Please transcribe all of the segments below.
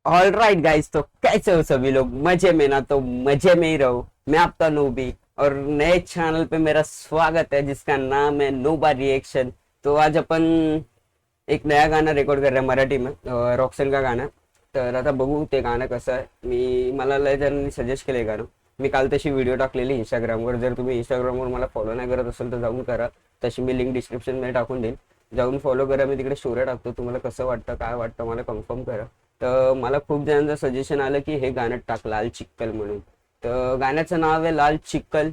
All right guys, तो कैसे हो सभी लोग? मजे में ना? तो मजे में ही रहो। मैं आपका नूबी और नए चैनल पे मेरा स्वागत है जिसका नाम है नोबा रिएक्शन। तो आज अपन एक नया गाणं रेकॉर्ड कर रहे हैं मराठी में, रॉक्सन का गाणं. तर आता बघू ते गाणं कसं आहे. मला लय जणांनी सजेस्ट केलं गाणं. मी काल तशी व्हिडिओ टाकलेली इंस्टाग्रामवर. जर तुम्ही इंस्टाग्रामवर मला फॉलो नाही करत असेल तर जाऊन करा. तशी मी लिंक डिस्क्रिप्शनमध्ये टाकून देईन, जाऊन फॉलो करा. मी तिकडे स्टोऱ्या टाकतो. तुम्हाला कसं वाटतं, काय वाटतं मला कन्फर्म करा. तर मला खूप जणांचं सजेशन आलं की हे गाणं टाक, लाल चिक्कल म्हणून. तर गाण्याचं नाव आहे लाल चिक्कल.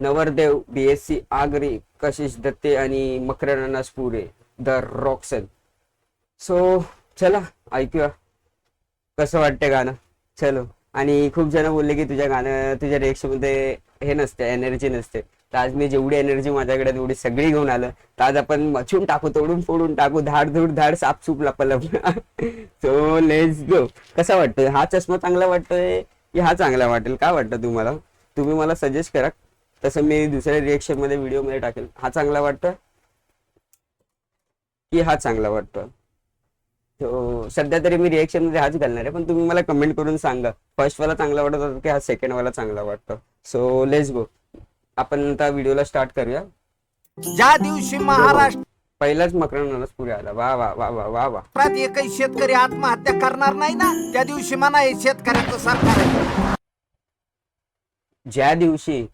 नवरदेव, BSC आगरी, कशिश दत्ते आणि मकरनाना स्पुरे, द रॉक्सन. सो चला ऐकूया कसं वाटतंय गाणं. चलो. आणि खूप जण बोलले की तुझ्या रिएक्शन मध्ये हे नसते, एनर्जी नसते. तर आज मी जेवढी एनर्जी माझ्याकडे तेवढी सगळी घेऊन आलं. तर आज आपण मचून टाकू, तोडून फोडून टाकू, धाड धूड धाड, सापसूप लपलप. So let's go. कसा वाटतोय हा चष्मा? चांगला वाटतोय की हा चांगला वाटेल? काय वाटतं तुम्हाला? तुम्ही मला सजेस्ट करा. तसं मी दुसऱ्या रिएक्शन मध्ये व्हिडिओ मध्ये टाकेल. हा चांगला वाटतोय की हा चांगला वाटतोय? तो सध्या तरी मी रिएक्शन मध्ये हाच घालणार आहे, पण तुम्ही मला कमेंट करून सांगा फर्स्ट वाला चांगला वाटत होता की हा सेकंड वाला चांगला वाटतो. So let's go. आपण आता व्हिडिओला स्टार्ट करूया. ज्या दिवशी महाराष्ट्रात पहिलाच मकरनाना पुढे आला. वा वा वा वा वा वा. एकही शेतकरी आत्महत्या करणार नाही ना, त्या दिवशी म्हणा हे शेतकऱ्याचं सरकार आहे. ज्या दिवशी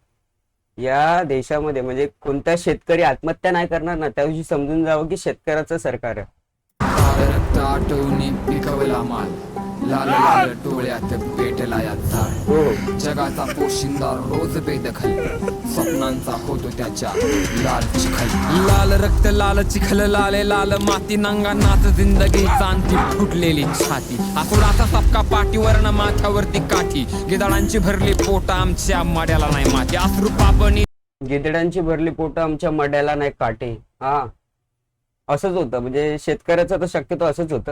या देशामध्ये म्हणजे कोणता शेतकरी आत्महत्या नाही करणार ना, त्या दिवशी समजून जावं की शेतकऱ्याचं सरकार आहे. रक्त आटवून पिकवला माल, लाल लाल डोळ्यात पेटला या झाड. जगाचा पोशिंदा रोज बेदखल, स्वप्नांचा होतो त्याच्या लाल चिखल. लाल रक्त लाल चिखल, लाले लाल माती, नांगा नाच जिंदगीचा अंती फुटलेली छाती. आसुडाचा सपका पाठीवर न माथ्यावरती काठी, गिधाडांची भरली पोट आमच्या माड्याला नाही माती. अश्रू पापणी गिधडांची भरली पोट आमच्या मड्याला नाही काटे. हा, असंच होतं. म्हणजे शेतकऱ्याचं तर शक्यतो असंच होतं.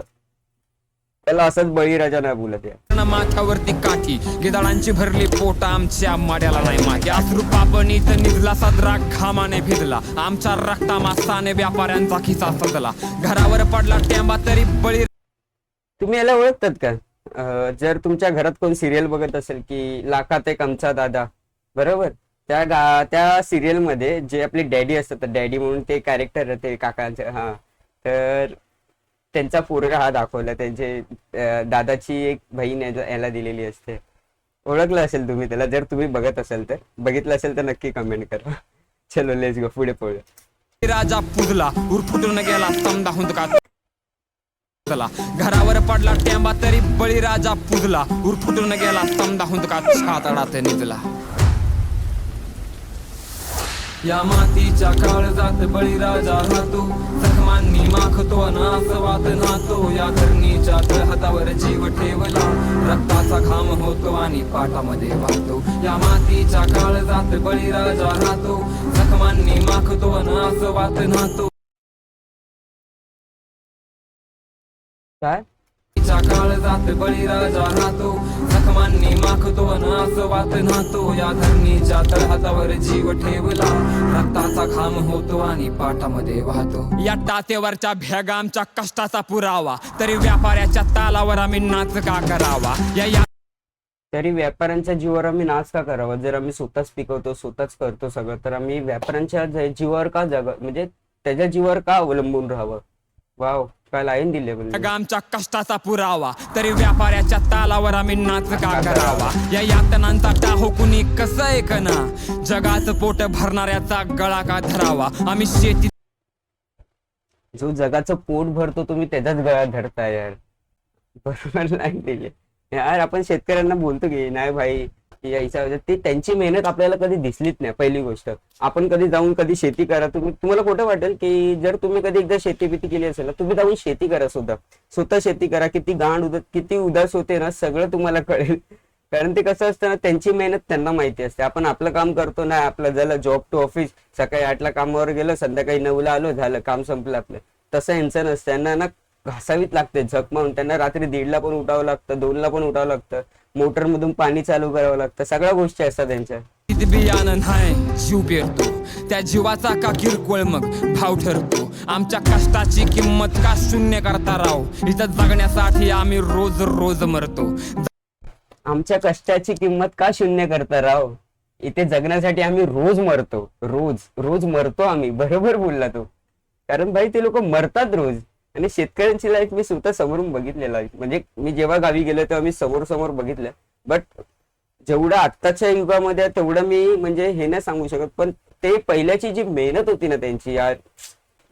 त्याला असंच बळीराजा नाही बोलत या. माथ्यावरती काठी, गिधाडांची भरली पोट आमच्या माड्याला नाही माती. अश्रू पापणीत निजला सदरा, घामाने भिजला आमच्या रक्ता मासाने, व्यापाऱ्यांचा खिसा सजला. घरावर पडला टेंबा तरी बळी. तुम्ही याला ओळखतात का? जर तुमच्या घरात कोण सिरियल बघत असेल की लाखात एक आमचा दादा, बरोबर, त्या सिरियल मध्ये जे आपले डॅडी असतात, डॅडी म्हणून ते कॅरेक्टर ते काकांचे, हा, तर त्यांचा पोरगा हा दाखवला. त्यांचे दादाची एक बहीण याला दिलेली असते. ओळखलं असेल तुम्ही त्याला. जर तुम्ही बघत असेल तर, बघितलं असेल तर नक्की कमेंट करा. चलो लेट्स गो, पुढे पुढे. राजा पुजला उरफुटून गेला समदा हुंदका. घरावर पडला टेंबा तरी बळीराजा पुजला, उरफुटून गेला समदा हुंदका छातडात निजला. या मातीच्या काळजात बळीराजा राहतो, जखमांनी माखतो अनासवात नातो. या धरणीच्या तळहातावर जीव ठेवला, रक्ताचा घाम होतो आणि पाटामध्ये वाहतो. या मातीच्या काळजात बळीराजा राहतो, जखमांनी माखतो अनासवात नातो. काय काळजात बळीराजा राहतो, जखमांनी माखतो अनासवात नातो. या धरणीच्या तळहातावर जीव ठेवला, रक्ताचा घाम होतो आणि पाटामध्ये वाहतो. या टातेवरच्या भेगा आमच्या कष्टाचा पुरावा, तरी व्यापाऱ्याच्या तालावर आम्ही नाच का करावा. तरी व्यापाऱ्यांच्या जीवावर आम्ही नाच का करावा? जर आम्ही स्वतःच पिकवतो, स्वतःच करतो सगळं, तर आम्ही व्यापाऱ्यांच्या जीवावर का म्हणजे त्याच्या जीवावर का अवलंबून राहावं? वाव, काय लाईन दिले म्हणजे. आमच्या कष्टाचा पुरावा, तरी व्यापाऱ्याच्या तालावर आम्ही नाच का करावा. या यातनांचा टाहो कुणी कसं ऐकना, जगाचं पोट भरणाऱ्याचा गळा का धरावा. आम्ही शेती, जो जगाचं पोट भरतो तुम्ही त्याचाच गळा धरताय यार. बरोबर लाईन दिली यार. आपण शेतकऱ्यांना बोलतो की नाही भाई या हिसाब, ते त्यांची मेहनत आपल्याला कधी दिसलीच नाही. पहिली गोष्ट, आपण कधी जाऊन कधी शेती करा. तुम्हाला खोटं वाटेल की जर तुम्ही कधी एकदा शेती बिती केली असेल ना, तुम्ही जाऊन शेती करा, स्वतः शेती करा. किती किती उदास होते ना, सगळं तुम्हाला कळेल. कारण ते कसं असतं ना, त्यांची मेहनत त्यांना माहिती असते. आपण आपलं काम करतो ना, आपलं झालं जॉब टू ऑफिस, सकाळी 8ला कामावर गेलं, संध्याकाळी 9ला आलो, झालं काम संपलं आपलं. तसं यांचं नसतं. त्यांना ना घासावीत लागते झक मारून. त्यांना रात्री 1:30ला पण उठावं लागतं, 2ला पण उठावं लागतं, मोटर मधून पाणी चालू करावं लागतं, सगळ्या गोष्टी असतात त्यांच्या. किती बियाणं नाही जीव पेरतो त्या जीवाचा का किरकोळ मग भाव ठरतो आमच्या कष्टाची किंमत का शून्य करता राव इथं जगण्यासाठी आम्ही रोज रोज मरतो आमच्या कष्टाची किंमत का शून्य करता राव इथे जगण्यासाठी आम्ही रोज मरतो रोज रोज मरतो आम्ही बरोबर बोलला तो कारण भाई ते लोक मरतात रोज आणि शेतकऱ्यांची लाईफ मी स्वतः समोरून बघितलेलं आहे म्हणजे मी जेव्हा गावी गेलो तेव्हा मी समोर समोर बघितलं बट जेवढं आत्ताच्या युगामध्ये तेवढं मी म्हणजे हे नाही सांगू शकत पण ते पहिल्याची जी मेहनत होती ना त्यांची यार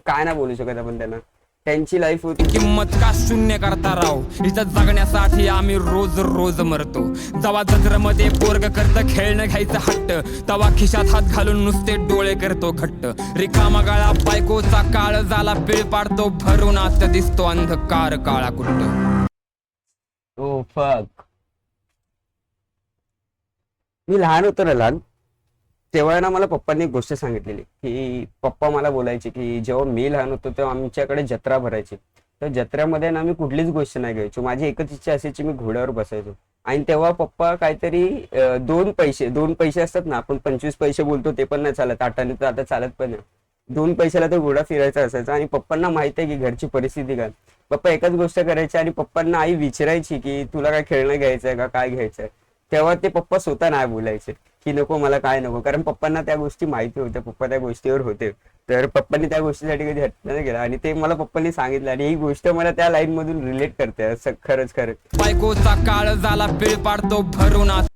काय नाही बोलू शकत आपण त्यांना त्यांची लाईफ होती किंमत का शून्य करता राव इथं जगण्यासाठी आम्ही रोज रोज मरतो जेव्हा जत्रेमध्ये पोरग करत खेळणं घ्यायचं हट्ट तवा खिशात हात घालून नुसते डोळे करतो घट्ट रिकामा गाळा बायकोचा काळ झाला पिळ पाडतो भरून आत दिसतो अंधकार काळा कुट्ट ओ फक मी लहान होतो ना लहान तेव्हा ना मला पप्पांनी एक गोष्ट सांगितलेली की पप्पा मला बोलायचे की जेव्हा मी लहान होतो तेव्हा आमच्याकडे जत्रा भरायची तर जत्रेमध्ये ना मी कुठलीच गोष्ट नाही घ्यायचो माझी एकच इच्छा असायची मी घोड्यावर बसायचो आणि तेव्हा पप्पा काहीतरी 2 पैसे असतात ना आपण 25 पैसे बोलतो ते पण नाही चालत आठाने तर आता चालत पण नाही 2 पैशाला तर घोडा फिरायचा असायचा आणि पप्पांना माहित आहे की घरची परिस्थिती काय पप्पा एकच गोष्ट करायची आणि पप्पांना आई विचारायची की तुला काय खेळणं घ्यायचंय का काय घ्यायचंय तेव्हा ते पप्पा स्वतः नाही बोलायचे की नको मला काय नको कारण पप्पांना त्या गोष्टी माहिती होत्या पप्पा त्या गोष्टीवर होते तर पप्पांनी त्या गोष्टीसाठी कधी हट्ट नाही केला आणि ते मला पप्पांनी सांगितलं आणि ही गोष्ट मला त्या लाईन मधून रिलेट करते असं खरंच बायकोचा काळ झाला पिळ पाडतो भरून आत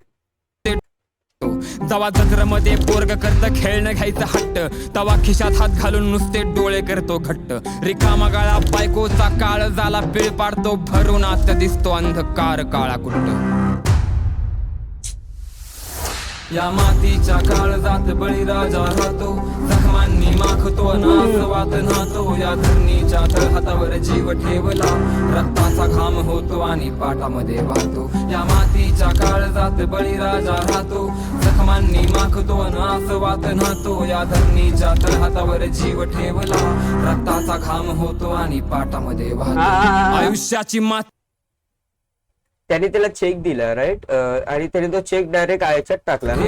जेव्हा जत्रेमध्ये पोरग करत खेळणं घ्यायचं हट्ट तवा खिशात हात घालून नुसते डोळे करतो घट्ट रिकामा गाळा बायकोचा काळ झाला पिळ पाडतो भरून आत दिसतो अंधकार काळा कुट्ट या मातीच्या काळजात बळीराजा राहतो जखमांनी माखतो नासवात नाहतो या धरणीच्या तळहातावर जीव ठेवला रक्ताचा घाम होतो आणि पाटामध्ये वाहतो या मातीच्या काळजात बळीराजा राहतो जखमांनी माखतो नासवात नाहतो या धरणीच्या तळहातावर जीव ठेवला रक्ताचा घाम होतो आणि पाटामध्ये वाहतो आयुष्याची माती त्याने त्याला चेक दिला राईट आणि त्याने तो चेक डायरेक्ट याच्यात टाकला ना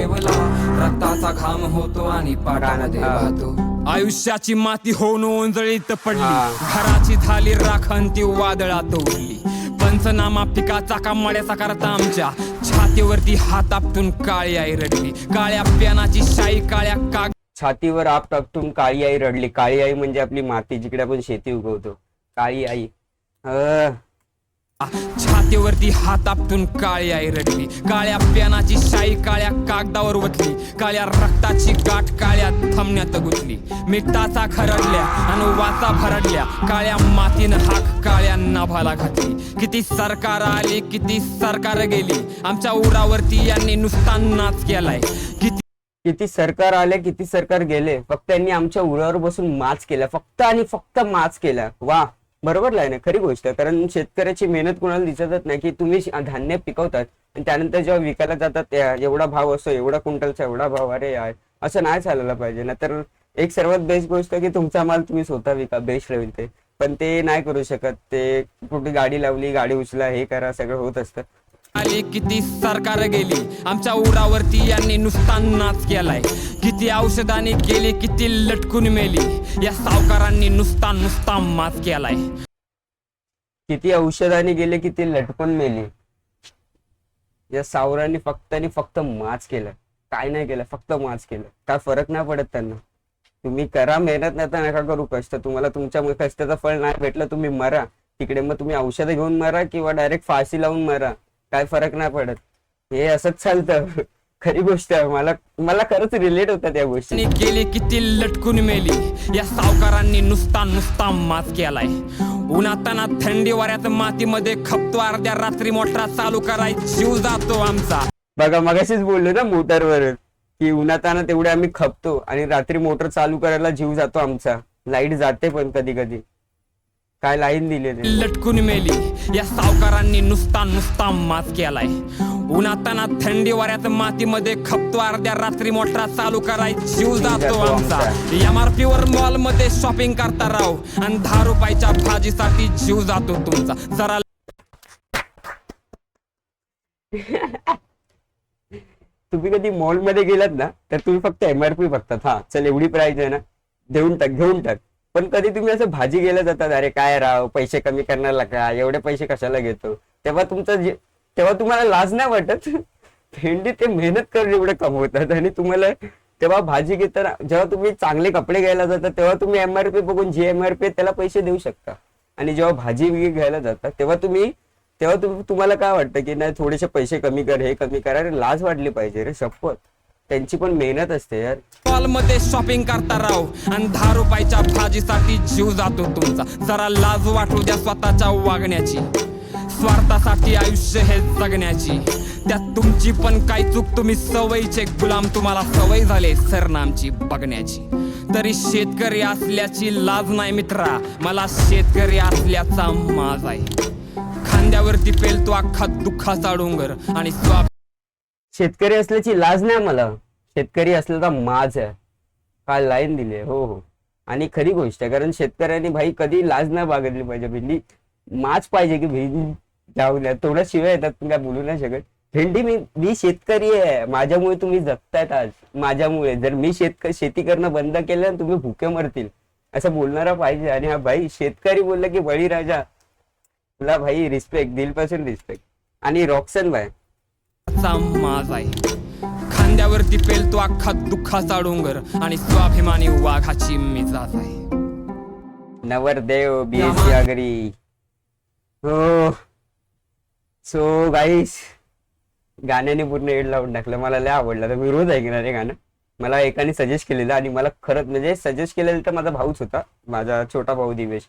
रक्ताचा घाम होतो आणि पाटामध्ये वाहतो आयुष्याची माती होऊन ओंजळीत पडली घराची झाली राखण ती वादळात उडली पंचनामा पिकाचा कामाड्याचा करता आमच्या छातीवरती हात आपटून काळी आई रडली काळ्या प्यानाची शाई काळ्या काग छातीवर आप टाकून काळी आई रडली काळी आई म्हणजे आपली माती जिकडे आपण शेती उगवतो काळी आई छातीवरती हात आपटून काळी आई रडली काळ्या प्यानाची शाई काळ्या कागदावर वतली काळ्या रक्ताची गाठ काळ्या थमण्यात गुंतली मिठाचा खरडल्या आणि वाचा भरडल्या काळ्या मातीनं हाक काळ्या नाभाला घातली किती सरकार आली किती सरकार गेली आमच्या उरावरती यांनी नुसता नाच केलाय किती सरकार आले किती सरकार गेले फक्त त्यांनी आमच्या उरावर बसून माच केला फक्त आणि फक्त माच केला वा बरोबर आहे ना खरी गोष्ट आहे कारण शेतकऱ्याची मेहनत कोणाला दिसतच नाही की तुम्ही धान्य पिकवतात आणि त्यानंतर जेव्हा विकायला जातात एवढा भाव असतो एवढा क्विंटलचा एवढा भाव अरे यार असं नाही चालायला पाहिजे ना तर एक सर्वात बेस्ट गोष्ट की तुमचा माल तुम्ही स्वतः विका बेस्ट राहील ते पण ते नाही करू शकत ते कुठे गाडी लावली गाडी उचला हे करा सगळं होत असतं आली किती सरकार गेली आमच्या उरावरती यांनी नुसता नाच केलाय किती औषधाने गेली किती लटकून मेली या सावकारांनी नुसता नुसता माच केलाय किती औषधाने गेले किती लटकून मेली या सावरांनी फक्त आणि फक्त माच केलं काय नाही केलं फक्त माच केलं काय फरक नाही पडत त्यांना तुम्ही करा मेहनत नाही तर नका करू कष्ट तुम्हाला तुमच्या कष्टाचं फळ नाही भेटलं तुम्ही मरा तिकडे मग तुम्ही औषधं घेऊन मरा किंवा डायरेक्ट फाशी लावून मरा काय फरक नाही पडत हे असंच चालतं खरी गोष्ट आहे मला खरंच रिलेट होतात या गोष्टी गेली किती लटकून मेली या सावकारांनी नुसता नुसता माच केलाय उन्हाताना थंडी वाऱ्यात मातीमध्ये खपतो अर्ध्या रात्री मोटरा चालू कराय जीव जातो आमचा बघा मगाशीच बोललो ना मोटरवर की उन्हाताना तेवढे आम्ही खपतो आणि रात्री मोटर चालू करायला जीव जातो आमचा लाईट जाते पण कधी कधी काय लाईन दिले लटकून मेली या सावकारांनी नुसता नुसता माच केलाय उन्हाताना थंडी वाऱ्यात मातीमध्ये खपतो अर्ध्या रात्री मोटरा चालू कराय जीव जातो आमचा MRP वर मॉल मध्ये शॉपिंग करता राव आणि 10 रुपयाच्या भाजीसाठी जीव जातो तुमचा जरा तुम्ही कधी मॉलमध्ये गेलात ना तर तुम्ही फक्त MRP बघतात, हा चल एवढी प्राइस आहे ना, देऊन टाक, घेऊन टाक. पण कधी तुम्ही असं भाजी घ्यायला जातात, अरे काय राव पैसे कमी करण्याला का, एवढे पैसे कशाला घेतो, तेव्हा तुम्हाला लाज नाही वाटत? भेंडी ते मेहनत करून एवढे कमवतात आणि तुम्हाला तेव्हा भाजी घेताना, जेव्हा तुम्ही चांगले कपडे घ्यायला जाता तेव्हा तुम्ही MRP बघून जे MRP त्याला पैसे देऊ शकता. आणि जेव्हा भाजी घ्यायला जाता तेव्हा तुम्हाला काय वाटतं की नाही थोडेसे पैसे कमी कर, हे कमी कर. अरे लाज वाटली पाहिजे रे, शपथ. त्यांची पण मेहनत असते यार. मॉल मध्ये शॉपिंग करता राव आणि 10 रुपयाच्या भाजीसाठी जीव जातो तुमचा. जरा लाज वाटू द्या स्वतःच्या वागण्याची. स्वार्थासाठी आयुष्य हे जगण्याची, त्यात तुमची पण काय चूक, तुम्ही सवयीचे गुलाम, तुम्हाला सवय झाले सरनामची बघण्याची. तरी शेतकरी असल्याची लाज नाही मित्रा, मला शेतकरी असल्याचा माज आहे. खांद्यावरती पेलतो अख्खा दुःखाचा डोंगर आणि शेतकरी असल्याची लाज नाही मला, शेतकरी असल्याचा माज आहे. काय लाईन दिली आहे. हो हो, आणि खरी गोष्ट आहे, कारण शेतकऱ्यांनी भाई कधी लाज नाही बागडली पाहिजे. भेंडी माज पाहिजे की भेंडी जाऊ द्या, थोड्या शिवाय येतात, तुम्ही काय बोलू नाही शकत. भेंडी मी शेतकरी आहे, माझ्यामुळे तुम्ही जगतायत आज, माझ्यामुळे. जर मी शेती करणं बंद केलं तुम्ही भुके मरतील, असं बोलणारा पाहिजे. आणि हा भाई शेतकरी बोलला की बळीराजा, तुला भाई रिस्पेक्ट, दिलपासून रिस्पेक्ट. आणि रॉक्सन भाई माज आहे. खांद्यावरती पेलतो अख्खा दुःखाचा डोंगर आणि स्वाभिमानी वाघाची मिजाज आहे. नवरदेव BSc आगरी. हो सो गाईस, गाण्याने पूर्ण एड लावून टाकलं. मला लय आवडलं, तर मी रोज ऐकणार हे गाणं. मला एकाने सजेस्ट केलेलं आणि मला खरंच म्हणजे सजेस्ट केलेलं तर माझा भाऊच होता, माझा छोटा भाऊ दिवेश.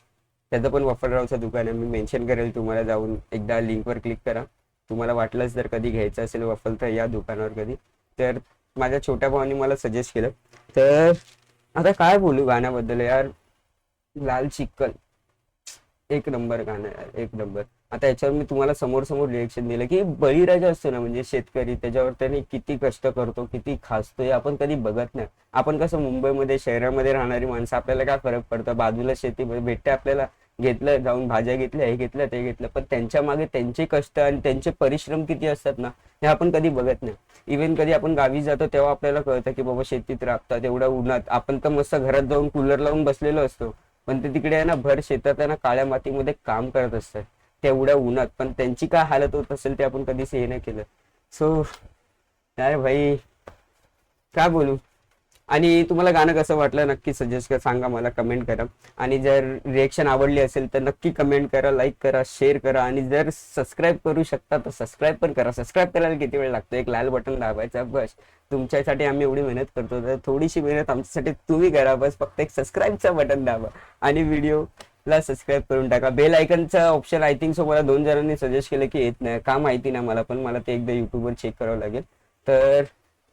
त्याचं पण वफररावचं दुकान आहे, मी मेन्शन करेल तुम्हाला, जाऊन एकदा लिंकवर क्लिक करा. तुम्हाला वाटलंच जर कधी घ्यायचं असेल वफल तर या दुकानावर कधी. तर माझ्या छोट्या भावाने मला सजेस्ट केलं. तर आता काय बोलू गाण्याबद्दल यार, लाल चिकन एक नंबर गाणं यार, एक नंबर. आता याच्यावर मी तुम्हाला समोर रिएक्शन दिलं की बळीराजा असतो ना, म्हणजे शेतकरी, त्याच्यावर त्याने किती कष्ट करतो, किती खासतोय, आपण कधी बघत नाही. आपण कसं मुंबईमध्ये शहरामध्ये राहणारी माणसं, आपल्याला काय फरक पडतं, बाजूला शेती भेटते आपल्याला, घेतलं जाऊन भाज्या घेतल्या, हे घेतलं ते घेतलं. पण त्यांच्या मागे त्यांचे कष्ट आणि त्यांचे परिश्रम किती असतात ना, हे आपण कधी बघत नाही. इव्हन कधी आपण गावी जातो तेव्हा आपल्याला कळतं की बाबा शेतीत राबतात एवढ्या उन्हात. आपण तर मस्त घरात जाऊन कूलर लावून बसलेलो असतो, पण ते तिकडे आहे ना भर शेतात आहे ना काळ्या मातीमध्ये काम करत असतात तेवढ्या उन्हात. पण त्यांची काय हालत होत असेल ते आपण कधीच हे नाही केलं. सो यार भाई काय बोलू. आणि तुम्हाला गाणं कसं वाटलं नक्की सजेस्ट करा, सांगा मला, कमेंट करा. आणि जर रिएक्शन आवडली असेल तर नक्की कमेंट करा, लाईक करा, शेअर करा. आणि जर सबस्क्राईब करू शकता तर सबस्क्राईब पण करा. सबस्क्राईब करायला किती वेळ लागतो, एक लाल बटन दाबायचा बस. तुमच्यासाठी आम्ही एवढी मेहनत करतो, तर थोडीशी मेहनत आमच्यासाठी तुम्ही करा बस. फक्त एक सबस्क्राईबचा बटन दाबा आणि व्हिडिओला सबस्क्राईब करून टाका. बेल आयकनचा ऑप्शन आय थिंक सो मला 2 जणांनी सजेस्ट केलं की येत नाही, का माहिती नाही मला, पण मला ते एकदा युट्यूबवर चेक करावं लागेल. तर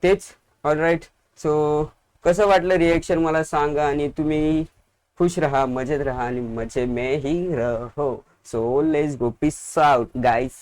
तेच, ऑलराईट. सो कसं वाटलं रिएक्शन मला सांगा. आणि तुम्ही खुश रहा, मजेत रहा आणि मजे में ही रहो. So let's go, peace out guys.